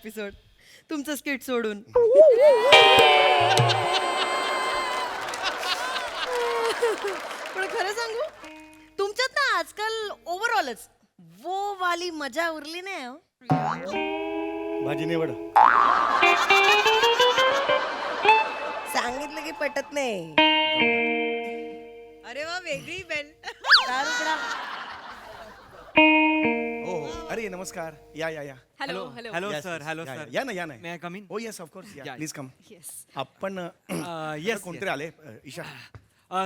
Episode तुमचं skit सोडून. पण खरं सांगू तुमच्यात ना आजकाल ओव्हरऑलच वो वाली मजा उरली नाही हो. भाजी निवड. सांगितलं की पटत नाही. अरे वा वेगळी बेल. दारुगडा. हो अरे नमस्कार या या या. Hello hello. Hello Yes, sir yes. Hello या, सर या ना या ना. May I come in? हो येस ऑफकोर्स या Yeah. Please come. येस. आपण yes, कोणतरी आले ईशा.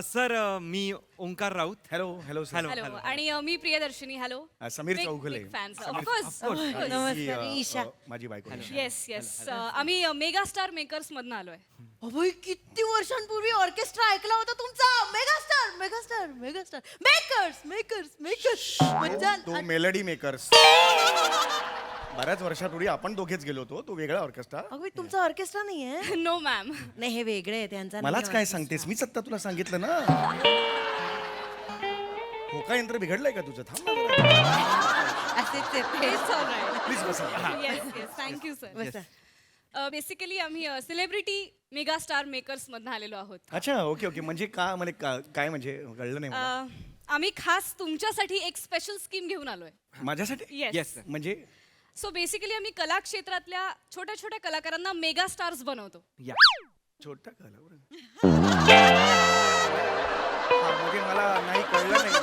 सर मी Omkar Raut. Hello hello sir. Hello. Hello आणि मी Priyadarshini. Hello. Sameer Chougule. Fans Of of course. course. नमस्कार, ईशा. माझी बायको ईशा. Yes yes. आम्ही मेगा स्टार मेकर्स मधनं आलोय. अभय किती वर्षांपूर्वी ऑर्केस्ट्रा ऐकला होता तुमचा. Megastar megastar megastar makers makers makers. मज्जा. तो मेलडी मेकर्स. बऱ्याच वर्षापूर्वी आपण दोघेच गेलो होतो. तो वेगळा ऑर्केस्ट्रा. अगं तुमचा ऑर्केस्ट्रा नाहीये. No ma'am. नाही हे वेगळे आहे त्यांचा. मलाच काय सांगतेस मीच आत्ता तुला सांगितलं ना. हो का यंत्र बिघडलंय का तुझं. थांब प्लीज बसा. Yes yes. Thank you sir. बसा. बेसिकली आम्ही सेलिब्रिटी मेगा स्टार मेकर्स मधनं आलेलो आहोत. अच्छा ओके ओके म्हणजे का म्हणजे काय म्हणजे कळलं नाही मला. आम्ही खास तुमच्यासाठी एक स्पेशल स्कीम घेऊन आलोय. माझ्यासाठी येस. Yes sir. म्हणजे सो बेसिकली आम्ही कला क्षेत्रातल्या छोट्या छोट्या कलाकारांना मेगा स्टार्स बनवतो. या छोटा कळलं बरं. हा, म्हणजे मला नाही कळलं नाही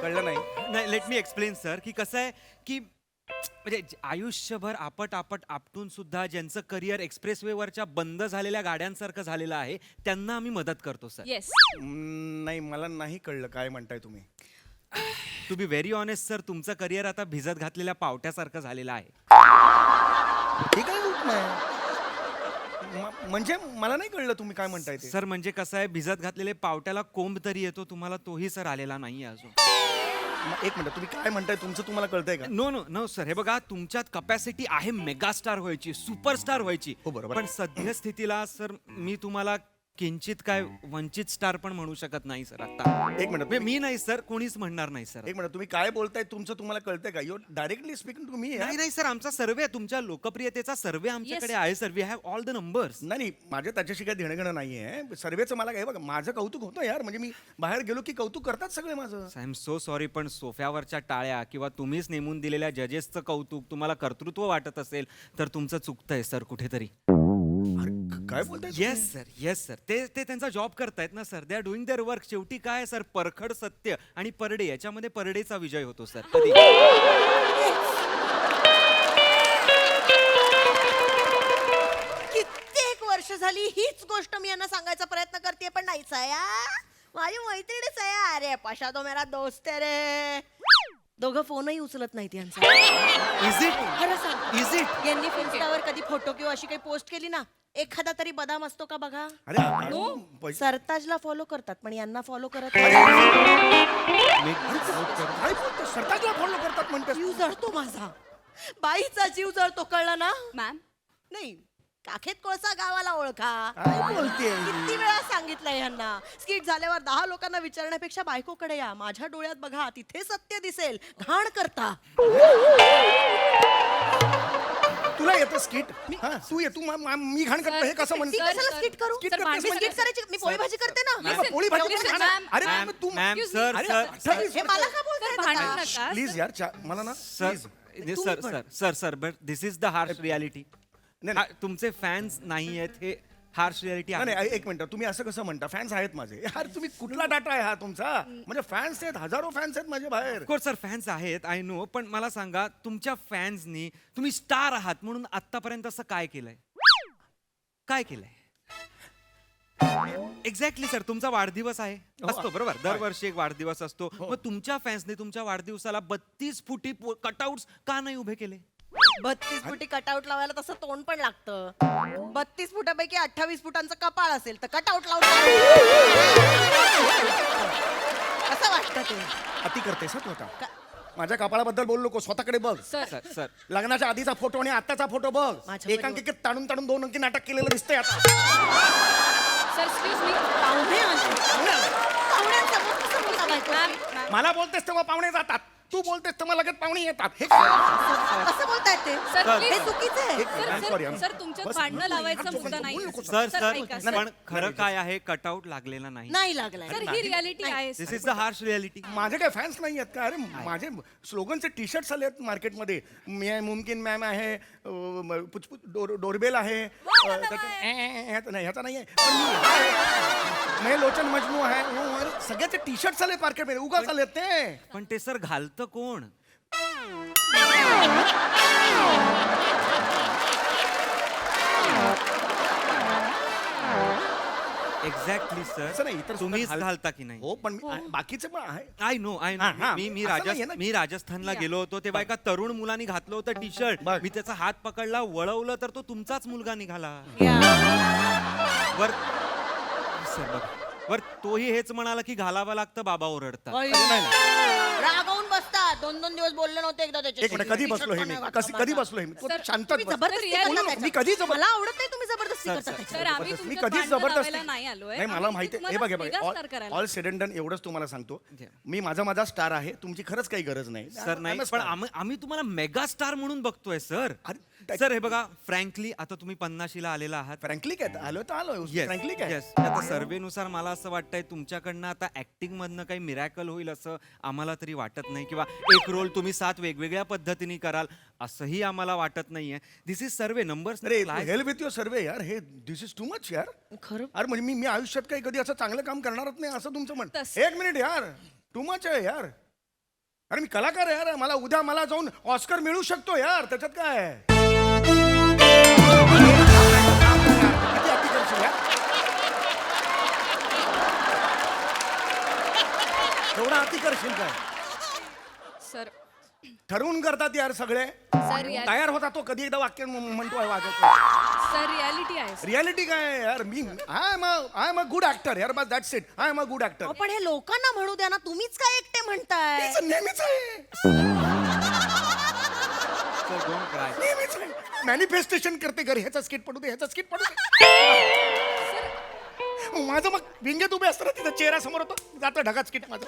कळलं नाही. नाही लेट मी एक्सप्लेन सर की कसं आहे की म्हणजे आयुष्यभर आपट आपटून सुद्धा ज्यांचं करिअर एक्सप्रेसवेवरच्या बंद झालेल्या गाड्यांसारखं झालेलं आहे त्यांना आम्ही मदत करतो सर. येस. नाही मला नाही कळलं काय म्हणताय तुम्ही. To be very honest sir तुमचं करिअर आता भिजत घातलेल्या पावट्यासारखं झालेलं आहे. हे काय होत नाही म्हणजे मला नाही कळलं तुम्ही काय म्हणताय ते. सर म्हणजे कसं आहे भिजत घातलेले पावट्याला कोंब तरी येतो तुम्हाला तोही सर आलेला नाही अजून. एक मिनिट तुम्ही काय म्हणताय तुमचं तुम्हाला कळतंय का. नो नो नो सर हे बघा तुमच्यात कपॅसिटी आहे मेगास्टार व्हायची सुपरस्टार व्हायची. हो, बरोबर. पण सद्यस्थितीला सर मी तुम्हाला किंचित काय वंचित स्टार पण म्हणू शकत नाही सर आता. एक मिनिट म्हणजे मी नाही सर कोणीच म्हणणार नाही सर. एक मिनिट तुम्ही काय बोलताय तुमचं तुम्हाला कळतंय का. You directly speaking to me. नाही नाही सर आमचा सर्वे तुमच्या लोकप्रियतेचा सर्वे आमच्याकडे आहे sir. We have all the numbers. नाही माझ्या त्याच्याशी काही देणं घेणं नाहीये. सर्वेचं मला काय बघा माझं कौतुक होतं यार. म्हणजे मी बाहेर गेलो की कौतुक करतात सगळे माझं. आय एम सो सॉरी पण सोफ्यावरच्या टाळ्या किंवा तुम्हीच नेमून दिलेल्या जजेसचं कौतुक तुम्हाला कर्तृत्व वाटत असेल तर तुमचं चुकतंय सर कुठेतरी. काय बोलताय येस सर ते त्यांचा जॉब करतायत ना sir. They are doing their work. शेवटी काय सर परखड सत्य आणि परडे याच्यामध्ये परडेचा विजय होतो सर कधी. कित्येक वर्ष झाली हीच गोष्ट मी यांना सांगायचा प्रयत्न करते पण नाही. सया माझी मैत्रिणी सया. अरे पाशा तो मेरा दोस्त आहे रे. दोघं फोनही उचलत नाहीत यांचा. इज इट खरं सांग इज इट यांनी इन्स्टावर कधी फोटो किंवा अशी काही पोस्ट केली ना एखादा तरी बदाम असतो का बघा. अरे सरताजला फॉलो करतात पण यांना फॉलो करत सरताजला फॉलो करतात म्हणते. जीव जळतो माझा. बाईचा जीव जळतो कळलं ना. मॅम. नाही काखेत कोळसा गावाला ओळखा. काय बोलते किती वेळा सांगितलंय यांना. स्किट झाल्यावर 10 लोकांना विचारण्यापेक्षा बायकोकडे या. माझ्या डोळ्यात बघा तिथे सत्य दिसेल. घाण करता. तुला येतं स्किट. तू ये तू मी घाण करतो हे कसं ती म्हणते. कशाला स्किट करू. Skit मी करतेस म्हणजे? skit करायची मी पोळी भाजी करते ना. मग पोळी भाजी Listen, करून खाणार. ma'am. अरे मॅम तू मॅम Excuse सर अरे, सर 28 हे मला का बोलताय भांडू आता? नका. प्लीज यार मला ना sir please. Sir sir sir sir but this is the harsh reality. नाही, तुमचे फॅन्स नाही आहेत हे हार्श रियालिटी नाही आहे. नाही, एक मिनिट तुम्ही असं कसं म्हणता. फॅन्स आहेत माझे. यार तुम्ही कुठला डाटा आहे हा तुमचा. म्हणजे फॅन्स आहेत हजारो फॅन्स आहेत माझे बाहेर. ऑफकोर्स सर फॅन्स आहेत आय नो. पण मला सांगा तुमच्या फॅन्सनी तुम्ही स्टार आहात म्हणून आतापर्यंत असं काय केलंय. काय केलंय एक्झॅक्टली सर. तुमचा वाढदिवस आहे असतो बरोबर. दरवर्षी एक वाढदिवस असतो. मग तुमच्या फॅन्सने तुमच्या वाढदिवसाला 32 फुटी कटआउट्स का नाही उभे केले. 32 फुटी कटआउट लावायला तसं तोंड पण लागतं. 32 फुटापैकी 28 फुटांचं कपाळ असेल तर कटआउट लावून कसं वाटतं ते. अति करतेस हं तू आता. माझ्या कपाळाबद्दल बोलू नको. स्वतःकडे बघ. सर सर लग्नाच्या आधीचा फोटो आणि आताचा फोटो बघ. माझ्या एकांकिकेत ताणून ताणून 2 अंकी नाटक केलेलं दिसतंय आता. Sir excuse me. पाहुणे आले. पाहुण्यांसमोर कसं बोलावं? मॅम मला बोलतेस तेव्हा पाहुणे जातात. तू बोलतेस तर मला लगेच पाहुणे येतात हे काय? कसं बोलतायत ते सर, हे please. चुकीचं आहे I'm sorry, I'm- सर तुमच्यात बस, भांडणं नको, लावायचा नको, मुद्दा नको, नाही नको, सर सर ऐका, सर. पण खरं काय आहे कटआउट लागलेला नाही. नाही लागलाय सर ही रियालिटी आहे this sir. Is the harsh reality. माझे काय फॅन्स नाही आहेत का? अरे माझे स्लोगनचे टी शर्ट्स आले आहेत मार्केटमध्ये. मैं मुमकिन मॅम आहे, पुचपुच डोरबेल आहे, ह्याचा नाही आहे, पण मी आहे. मैं लोचन मजनू आहे. अरे सगळ्याचे टी शर्ट्स आले मार्केटमध्ये, उगाच आलेत ते. पण ते सर घालतं कोण? एक्झॅक्टली असं सर. नाही, इतर तुम्हीच सुद्धा घालता की नाही? हो पण बाकीचे पण आहे. आय नो आय हा, नो. हा. मी असं नाहीये ना. मी राजस्थानला गेलो होतो तेव्हा एका तरुण मुलाने घातलं होतं टी शर्ट. बघ. मी त्याचा हात पकडला, वळवलं तर तो तुमचाच मुलगा निघाला. वर सर बघ, वर तोही हेच म्हणाला की घालावं लागतं, बाबा ओरडतात. रागावून बसतात. 2-2 दिवस बोलले नव्हते एकदा एक मिनिट, कधी बसलो हे मी? कधी बसलो हे मी? तू सर, शांत तुम्ही बस. जबरदस्ती सर, करता मी त्याच्यात. कधी मला आवडत नाही तुम्ही जबरदस्ती करता त्याच्यात. सर आम्ही मी तुमच्यात कधीच भांडणं जबरदस्ती लावायला नाही आलोय. नाही मला आम्ही माहिती आहे. हे तुम्हाला बघ हे मेगा बघ स्टार करायला. ऑल सेड अँड डन एवढंच तुम्हाला सांगतो. Yeah. मी माझा स्टार आहे, तुमची खरंच काही गरज नाही. सर नाही, I'm a पण star. आम्ही तुम्हाला मेगा स्टार म्हणून बघतोय सर. अरे, त्या- सर हे बघा, फ्रँकली आता तुम्ही 50शीला आलेला आहात. फ्रँकली काय आलो तर आलो. Yes, फ्रँकली काय yes. आता सर्वेनुसार मला असं वाटतंय तुमच्याकडनं आता ऍक्टिंग मधनं काही मिरॅकल होईल असं आम्हाला तरी वाटत नाही, किंवा एक रोल तुम्ही 7 वेगवेगळ्या पद्धतीने कराल असंही आम्हाला वाटत नाहीये. दिस इज सर्वे नंबर्स. अरे हेल्प विथ युअर सर्वे यार. हे दिस इज टू मच यार. खरं अरे म्हणजे मी आयुष्यात काही कधी असं चांगलं काम करणारच नाही असं तुमचं म्हण. तस- एक मिनिट यार, टू मच आहे यार. अरे मी कलाकार आहे यार, मला उद्या मला जाऊन ऑस्कर मिळू शकतो यार, त्याच्यात काय आहे? किती अति करशील यार? एवढा अति करशील काय? सर ठरवून करतात यार सगळे. सर तयार होता तो कधी एकदा वाक्य म्हणतोय वागत. सर रियालिटी आहे सर. रियालिटी काय आहे यार? मी I am a good actor यार, बस that's it. I am a good actor. अहो, पण हे लोकांना म्हणू द्या ना. तुम्हीच काय एकटे म्हणताय? नेहमीच आहे. Don't cry. नेहमीच आहे. मॅनिफेस्टेशन करते घरी, ह्याचा स्किट पडू दे, ह्याचा स्किट पडू दे. माझं मग विंगेत उभे असताना तिचा चेहरा समोर होतो, जातं ढगात स्किट माझं.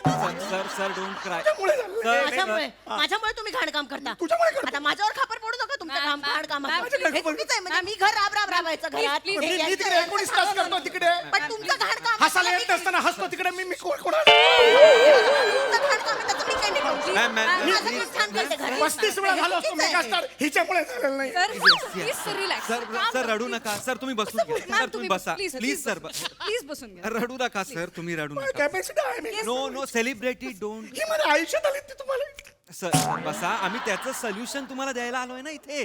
Sir sir don't cry. त्यामुळे झालं. माझ्यामुळे तुम्ही घाणकाम करता. तुझ्यामुळे करतो. आता माझ्यावर खापर पडू नका तुमच्या मॅम, घाण कामाचं. मॅम, माझ्या हे चुकीचं आहे. म्हणजे मी घर राब राबायचं घरात. please, हे मी यांचं- तिकडे 19 तास करतो तिकडे. पण तुमचं घाण काम हसायला येत नसताना हसतो तिकडे मी कोणा तुमचं घाण काम आहे, त्याचं मी काही नाही करू. मॅम, मॅम, मी माझं मीच छान करते घरात. 35 वेळा झालो असतो चुकीचं आहे. मेगास्टार, हिच्यामुळे झालेलं नाही. Sir please sir relax. Sir sir रडू नका सर, तुम्ही बसून घ्या. मॅम, सर तुम्ही बसा प्लीज सर. प्लीज बसून घ्या. रडू नका सर, तुम्ही रडू नका. कॅपॅसिटी आहे मी. No no celebrity don't. ही माझ्या आयुष्यात आली ती तुम्हाला. सर बसा, आम्ही त्याचं सोल्युशन तुम्हाला द्यायला आलोय ना इथे.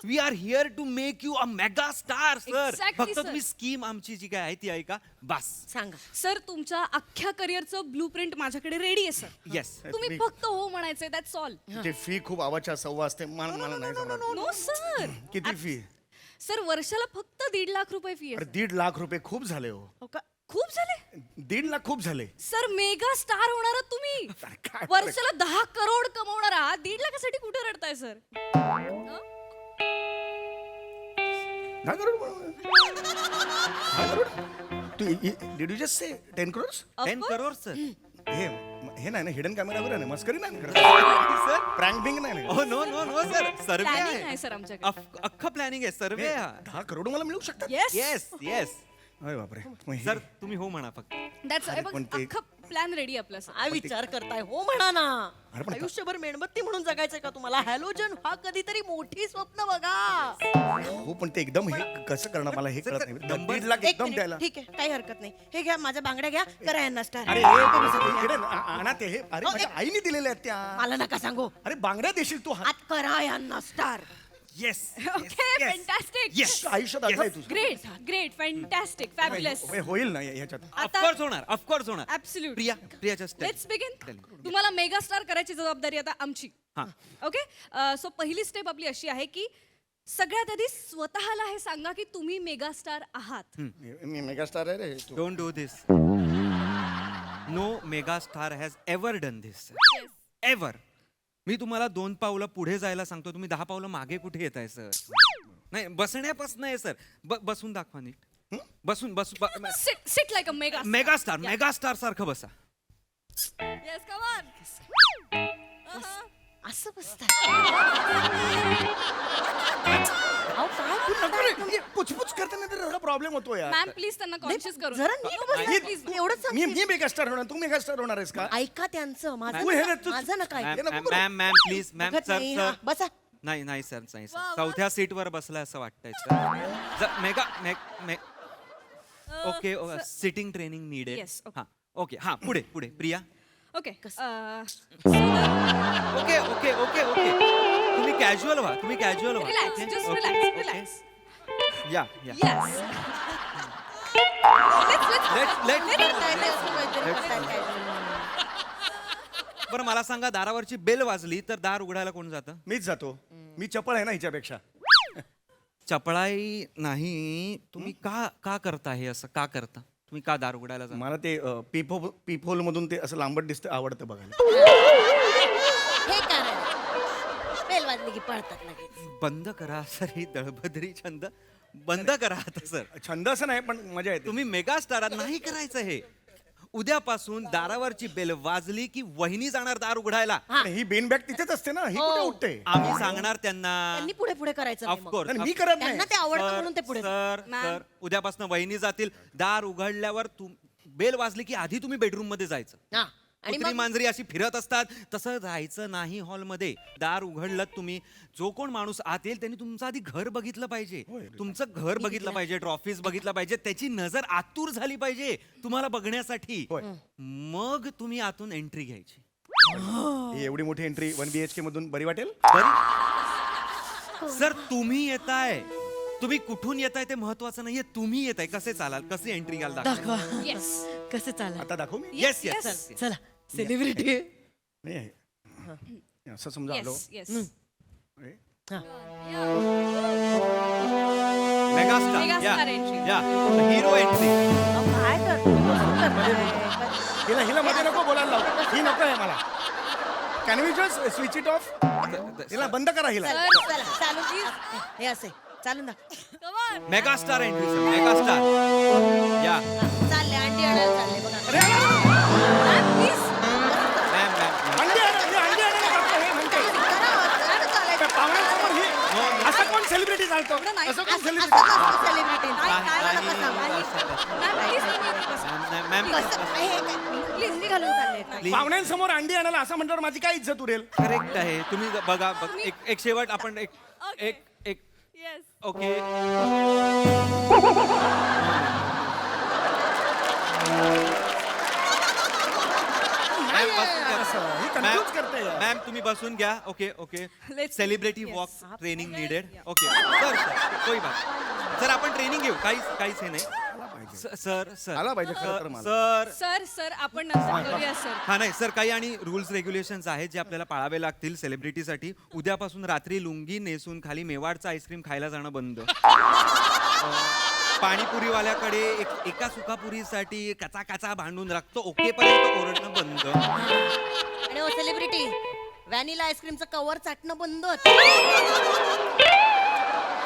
We are here to make you a mega star sir. Exactly, फक्त sir. तुम्ही स्कीम आमची जी काय आहे ती ऐका बस. सांगा. सर तुमच्या अख्ख्या करिअरचं ब्लू प्रिंट माझ्याकडे रेडी आहे सर. येस. तुम्ही फक्त हो म्हणायचंय, दॅट्स ऑल. ते फी खूप आवाच्या सव्वा असते, मला नाही जमणार. No sir. किती फी? सर वर्षाला फक्त 1.5 लाख रुपये फी अरे आहे. 1.5 लाख रुपये खूप झाले हो. हो का? खूप झाले 1.5 लाख खूप झाले. सर. मेगा स्टार होणार आहात तुम्ही. काय वर्षाला 10 करोड कमवणार आहात. 1.5 लाखासाठी कुठे रडताय सर? दहा करोड बनवलं. 10 crore? Did you just say 10 crores? 10 crore sir. हे नाही ना, हिडन कॅमेरावर आहे ना, मस्करी नाही ना सर प्रँक बिंग नाही ना. Oh no no no sir, survey planning आहे आहे सर आमच्याकडे. अख्खं प्लॅनिंग आहे, सर्वे आहे हा. 10 करोड मला मिळू शकतात. Yes yes yes. अरे बापरे. मग हे- सर तुम्ही हो म्हणा फक्त. दॅट्स अरे, पण ते- अख्खा प्लॅन रेडी आपला सर. काय विचार करताय? हो म्हणा ना. अरे पण- आयुष्यभर मेणबत्ती म्हणून जगायचंय का तुम्हाला? हॅलोजन हा कधीतरी मोठी स्वप्न बघा. हो पण ते एकदम हे कसं करणार मला हे कळत नाही. नंबर- 1.5 लाख एक एकदम मिनिट, द्यायला. ठीक आहे, काही हरकत नाही. हे घ्या, माझ्या बांगड्या घ्या, करा यांना स्टार. अरे हे इकडे आणा ते. हे अरे माझ्या आईने दिलेले आहेत त्या. मला नका सांगू. अरे बांगड्या देशील तू. आत करा यांना star. Yes. Okay fantastic. Yes. आयुष्यात आलं आहे तुझं. Great great fantastic fabulous. होईल ना ह्याच्यात. ऑफकोर्स होणार, ऑफकोर्स होणार. Absolute. Priya just let's begin. तुम्हाला मेगा स्टार करायची जबाबदारी आता आमची. हा. ओके सो पहिली स्टेप आपली अशी आहे की सगळ्यात आधी स्वतःला हे सांगा की तुम्ही मेगा स्टार आहात. मी मेगास्टार आहे रे तू. Don't do this. No mega star has ever done this. Ever. मी तुम्हाला 2 पावलं पुढे जायला सांगतो, तुम्ही 10 पावलं मागे कुठे येताय सर? नाही बसण्यापासून आहे सर. बसून दाखवा नीट. बसून बस. Sit like a mega mega star सारखं बसा. Yes come on. असं बसतात अहो, काय नको रे, म्हणजे पुचपुच करताना तर प्रॉब्लेम होतो यार. मॅम प्लीज त्यांना कॉन्शियस करू जरा नीट बसा. प्लीज मी एवढंच मी सांगते. मी मेगास्टार होणार, तू मेगास्टार होणार आहेस का? ऐका त्यांचं माझं तू हे नका- तू- माझं नका ऐकू. नको करू. मॅम मॅम प्लीज मॅम बघत सर नाही, सर हा, बसा नाही नाही सर नाही सर चौथ्या सीटवर बसलाय असं वाटतंय sir mega okay sitting training needed Yes, okay. हा ओके हा पुढे पुढे Priya okay okay okay okay okay तुम्ही कॅज्युअल व्हा रिलॅक्स जस्ट रिलॅक्स रिलॅक्स या या यस लेट काय ते असं काहीतरी बसायला काय. बरं मला सांगा दारावरची बेल वाजली तर दार उघडायला कोण जातं मीच जातो. मी चपळ आहे ना हिच्यापेक्षा. चपळाई नाही तुम्ही का का करता हे असं का करता तुम्ही का दार उघडायला जाता मला ते पीपहोल मधून ते असं लांबट दिसतं, आवडतं बघायला. हे कारण बेल वाजली की पळतात लगेच. बंद करा सर ही दळभद्री छंद बंद करा आता सर छंद असं नाही, पण मजा येते. तुम्ही मेगा स्टारात नाही करायचं हे उद्यापासून दारावरची बेल वाजली की वहिनी जाणार दार उघडायला आणि ही बेन बॅग तिथेच असते ना, ही कुठे उठते? आम्ही सांगणार त्यांना त्यांनी पुढे पुढे करायचं नाही मग. ऑफकोर्स आणि मी करत नाही. त्यांना ते आवडतं म्हणून ते पुढे सर सर उद्यापासून वहिनी जातील दार उघडल्यावर बेल वाजली की आधी तुम्ही बेडरूम मध्ये जायचं हा. आणि कुत्री मग मांजरी अशी फिरत असतात तसं जायचं नाही हॉलमध्ये दार उघडलं तुम्ही जो कोण माणूस आत येईल त्यांनी तुमचं आधी घर बघितलं पाहिजे तुमचं घर बघितलं पाहिजे ट्रॉफीज बघितलं पाहिजे त्याची नजर आतूर झाली पाहिजे तुम्हाला बघण्यासाठी होय. मग तुम्ही आतून एंट्री घ्यायची ही एवढी मोठी एंट्री 1 BHK मधून बरी वाटेल? बरी सर तुम्ही येताय तुम्ही कुठून येताय ते महत्वाचं नाहीये तुम्ही येताय कसे चालाल कसे एंट्री घ्याल दाखवा येस कसं चाललं आता दाखवू मी? येस येस चला सेलिब्रिटी नाही आहे. असं समजा आलो. येस येस हे. Megastar Megastar entry. या हिरो एंट्री काय करतो कसं करताय? हिला मध्ये नको बोलायला लाव. ही नको आहे मला. Can we just switch it off? हिला बंद करा हिला. चला चला, चालू हे असे चालून दाखव. मेगास्टार एंट्री सर मेगास्टार या चालले अंडी आणायला चालले बघा. प्लीज मॅम मॅम अंडी आणा, ही अंडी आणायला जातो हे म्हणते. करा, चालू चालायचं. त्या पाहुण्यांसमोर ही असं कोण सेलिब्रिटी चालतो? नाही. असं कोण असं सेलिब्रिटी? नसतं celebrity. काय नका सांगू. मॅम प्लीज कसं- हे काय- प्लीज मी घालून चालले. पाहुण्यांसमोर अंडी आणायला असं म्हणल्यावर माझी काय इज्जत उरेल? करेक्ट आहे तुम्ही बघा एक शेवट आपण एक एक एक येस ओके नाही आहे असं. ही confuse करते यार. मॅम तुम्ही बसून घ्या okay okay Let's- celebrity yes. Walk training needed okay sir sir कोई बात सर आपण ट्रेनिंग घेऊ काहीच हे नाही सर सर आला पाहिजे खरं तर मला. सर सर सर आपण नंतर करूया सर हा नाही सर काही आणि रूल्स रेग्युलेशन्स आहेत जे आपल्याला पाळावे लागतील सेलिब्रिटीसाठी उद्यापासून रात्री लुंगी नेसून खाली मेवाडचं आईस्क्रीम खायला जाणं बंद पाणीपुरीवाल्याकडे एका सुखापुरीसाठी कचा कचा भांडून रक्त ओके पर्यंत ओरडणं बंद आणि ओ सेलिब्रिटी व्हॅनिला आईस्क्रीमचं कवर चाटणं बंद.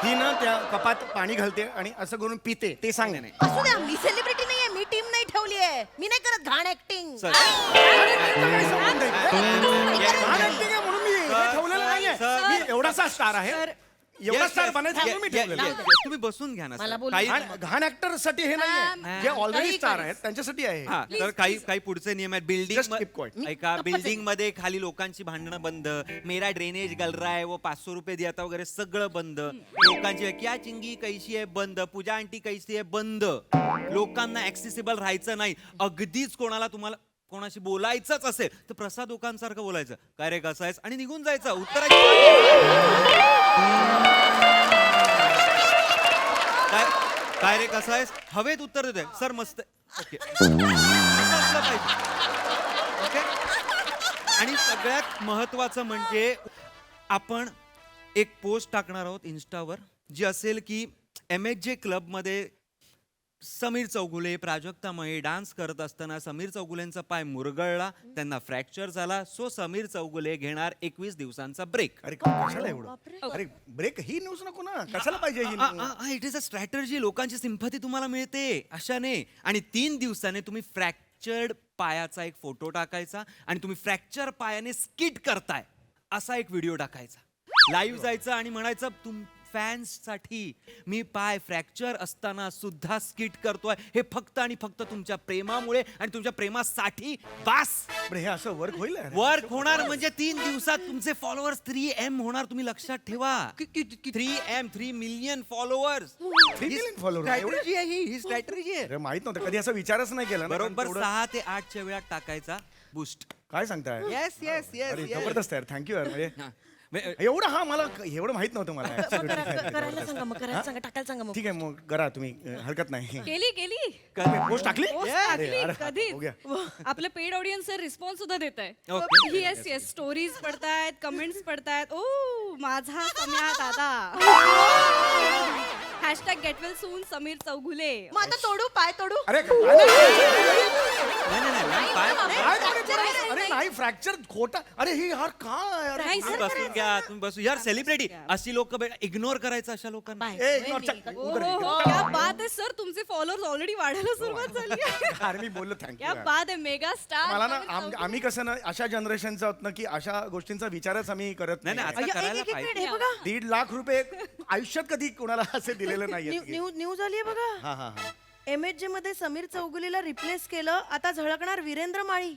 ही ना त्या कपात पाणी घालते आणि असं करून पिते ते सांग. नाही, नाही. असू द्या मी सेलिब्रिटी नाहीये मी टीम नाही ठेवली आहे मी नाही करत घाण ऍक्टिंग. सर काय संबंध आहे? Yes, लहान yes. acting आहे म्हणून मी हे ठेवलेलं नाहीये. सर. मी एवढासा स्टार आहे. एवढा Yes, स्टार yes, बनायचं yes, म्हणून मी yes, ठेवलेलं yes, आहे. yes. तुम्ही बसून घ्या ना मला सर. बोलू काही घाण ऍक्टर साठी हे नाहीये मॅम. जे ऑलरेडी काही स्टार करा. आहेत त्यांच्यासाठी आहे. हा तर काही पुढचे नियम आहेत Just keep quiet. बिल्डिंग ऐका बिल्डिंग मध्ये खाली लोकांची भांडणं बंद मेरा ड्रेनेज गल रहा है वो 500 रुपये दिया था वगैरे सगळं बंद लोकांची क्या चिंगी कैसी आहे बंद पूजा आंटी कैसी आहे बंद लोकांना ऍक्सेसिबल राहायचं नाही अगदीच तुम्हाला कोणाशी बोलायचंच असेल तर प्रसाद ओकांसारखं बोलायचं काय रे कसं आहेस आणि निघून जायचं उत्तराची काय रे कसं आहेस हवेत उत्तर देतोय सर मस्त ओके असलं पाहिजे ओके आणि सगळ्यात महत्वाचं म्हणजे आपण एक पोस्ट टाकणार आहोत इन्स्टावर जी असेल की MHJ क्लब मध्ये समीर चौगुले प्राजक्ता मये डान्स करत असताना समीर चौगुलेंचा पाय मुरगळला त्यांना फ्रॅक्चर झाला सो समीर चौगुले घेणार 21 दिवसांचा ब्रेक अरे कशाला एवढं? अरे ब्रेक ही न्यूज नको ना, कशाला पाहिजे ही news? It is a strategy लोकांची सिंपथी तुम्हाला मिळते अशाने आणि 3 दिवसाने तुम्ही फ्रॅक्चर्ड पायाचा एक फोटो टाकायचा आणि तुम्ही फ्रॅक्चर पायाने स्किट करताय असा एक व्हिडिओ टाकायचा. लाईव्ह जायचं आणि म्हणायचं फॅन्स साठी मी पाय फ्रॅक्चर असताना सुद्धा स्किट करतोय, हे फक्त आणि फक्त तुमच्या प्रेमामुळे आणि तुमच्या प्रेमासाठी. बास. बरं, हे असं वर्क होईल यार? वर्क होणार म्हणजे 3 दिवसात तुमचे फॉलोअर्स 3M होणार. तुम्ही लक्षात ठेवा. 3M 3 million followers. 3 million followers, एवढे? स्ट्रॅटेजी आहे ही स्ट्रॅटेजी आहे. अरे माहित नव्हतं, कधी असा विचारच नाही केला ना. बरोबर एवढं- 6 ते 8च्या वेळात टाकायचा बूस्ट. काय सांगताय? येस येस अरे येस जबरदस्त यार, थँक्यू यार. म्हणजे एवढं, हा मला एवढं माहित नव्हतं मला. करायला सांगा मग, करायला सांगा, टाकायला सांगा मग. ठीक आहे, मग करा तुम्ही, हरकत नाही. केली पोस्ट टाकली? पोस्ट अरे, टाकली अरे, कधीच. हो गया. आपले पेड ऑडियन्स रिस्पॉन्स सुद्धा देत Okay. आहे. येस येस स्टोरीज पडतायत, कमेंट्स पडतायत. ओ माझा सम्या दादा. Hashtag get well soon Sameer Chougule. मग आता तोडू, पाय तोडू. अरे अरे नाही, फ्रॅक्चर खोटा. अरे ही यार काय यार? नाही, तुम्ही सर, बसून घ्या, तुम्ही बसू. यार सेलिब्रिटी अशी लोक इग्नोर करायचं अशा लोकांना. बाय. ए, इग्नोर चल, ओ उधर हो इकडे. हो, क्या बात आहे सर, तुमचे फॉलोअर्स ऑलरेडी वाढायला सुरुवात झाली आहे. अरे मी बोललो थँक्यू. क्या बात आहे, मेगा स्टार. मला ना आम्ही कसं ना अशा जनरेशनचं आहोत ना की अशा गोष्टींचा विचारच आम्ही करत नाही नाही, नाही. आता करायला एक पाहिजे. हे बघा, 1.5 लाख रुपये आयुष्यात कधी कोणाला असे दिलेले नाहीये. न्यूज आली आहे बघा. हा हा हा. MHJ मध्ये समीर चौगुलीला रिप्लेस केलं, आता झळकणार वीरेंद्र माळी.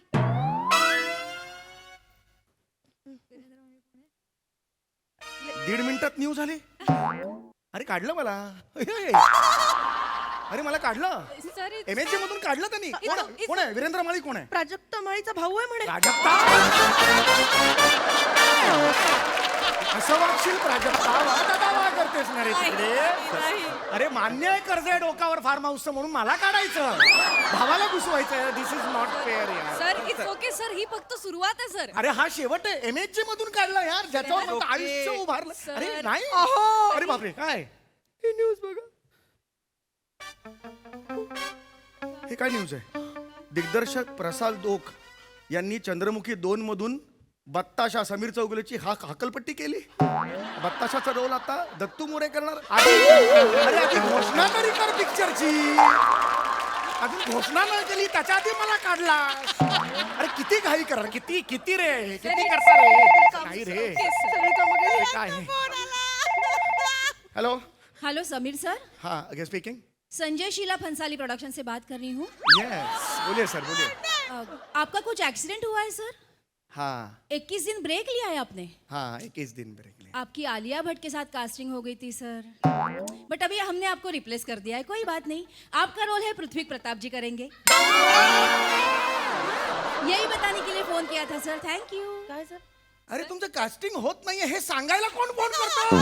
1.5 मिनिटात न्यूज आली. अरे काढलं मला. अरे मला काढलं. सर MHJ मधून काढलं त्यांनी. कोण आहे वीरेंद्र माळी? कोण आहे? प्राजक्ता माळीचा भाऊ आहे म्हणे. प्राजक्ता. असं वागशील प्राजक्ता? वा करतेस ना रे तिकडे. अरे मान्य आहे, कर्ज आहे डोकावर फार्म हाऊसचं, म्हणून मला काढायचं, भावाला घुसवायचं. दिस इज नॉट फेअर यार. सर इट्स ओके सर, ही फक्त सुरुवात आहे सर. अरे हा शेवट आहे. MHJ मधून काढला यार, ज्याच्यावर Okay. फक्त आयुष्य उभारलं. Sir. अरे नाही. अरे बापरे, काय ही न्यूज बघा. हे काय न्यूज आहे? दिग्दर्शक प्रसाद ओक यांनी चंद्रमुखी 2 मधून बत्ताशा समीर चौगुलेची हाकलपट्टी केली. बत्ताशाचा रोल आता दत्तू मोरे करणार. अरे आधी घोषणा तरी कर पिक्चरची. अजून घोषणा नाही केली, त्याच्या आधी मला काढला. अरे किती घाई करा, किती रे, किती करता रे. नाही रे, सगळी कामं केली. काय हॅलो. हेलो समीर सर, हाँ अगे स्पीकिंग. संजय शीला भंसाली प्रोडक्शन से बात कर रही हूँ. यस, बोलिए सर, बोलिए. आपका कुछ एक्सीडेंट हुआ है सर? हाँ 21 दिन ब्रेक लिया है आपने. हाँ 21 दिन ब्रेक लिया. आपकी आलिया भट्ट के साथ कास्टिंग हो गई थी सर, बट अभी हमने आपको रिप्लेस कर दिया है. कोई बात नहीं, आपका रोल है पृथ्वी प्रताप जी करेंगे. यही बताने के लिए फोन किया था सर. Thank you. काय सर? अरे तुमचं कास्टिंग होत नाहीये हे सांगायला कोण फोन करतो?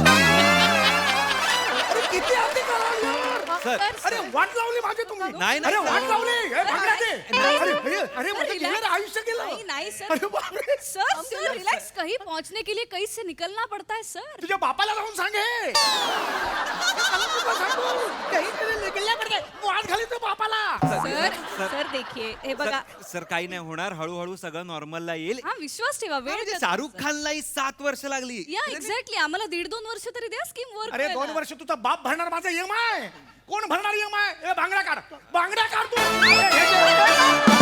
अरे किती आधी करावं यार. सर अरे वाट लावली माझी तुम्ही. नाही, नाही, अरे वाट सर. लावली. हे भांगड्या दे. नाही, अरे माझं relax. गेलं आयुष्य गेलं. नहीं नहीं सर. अरे बापरे. सर रिलैक्स, कहीं पहुंचने के लिए कहीं से निकलना पड़ता है सर. तुझ्या बापाला जाऊन सांग हे. मला तुला सांगू. काही तरी निघल्या पडते. वाट घाली तर बापाला. सर सर देखिए हे बघा. सर काही नाही होणार, हळूहळू सगळं नॉर्मलला येईल. हा विश्वास ठेवा, वेळ म्हणजे द्या शाहरुख थोडासा. खानलाही 7 वर्ष लागली. या एक्झॅक्टली, आम्हाला 1.5-2 वर्ष तरी द्या स्कीम वर्क. अरे 2 वर्ष तुझा बाप भरणार माझा EMI. कोण भरणार EMI? ए बांगड्या काढ, बांगड्या काढ तू.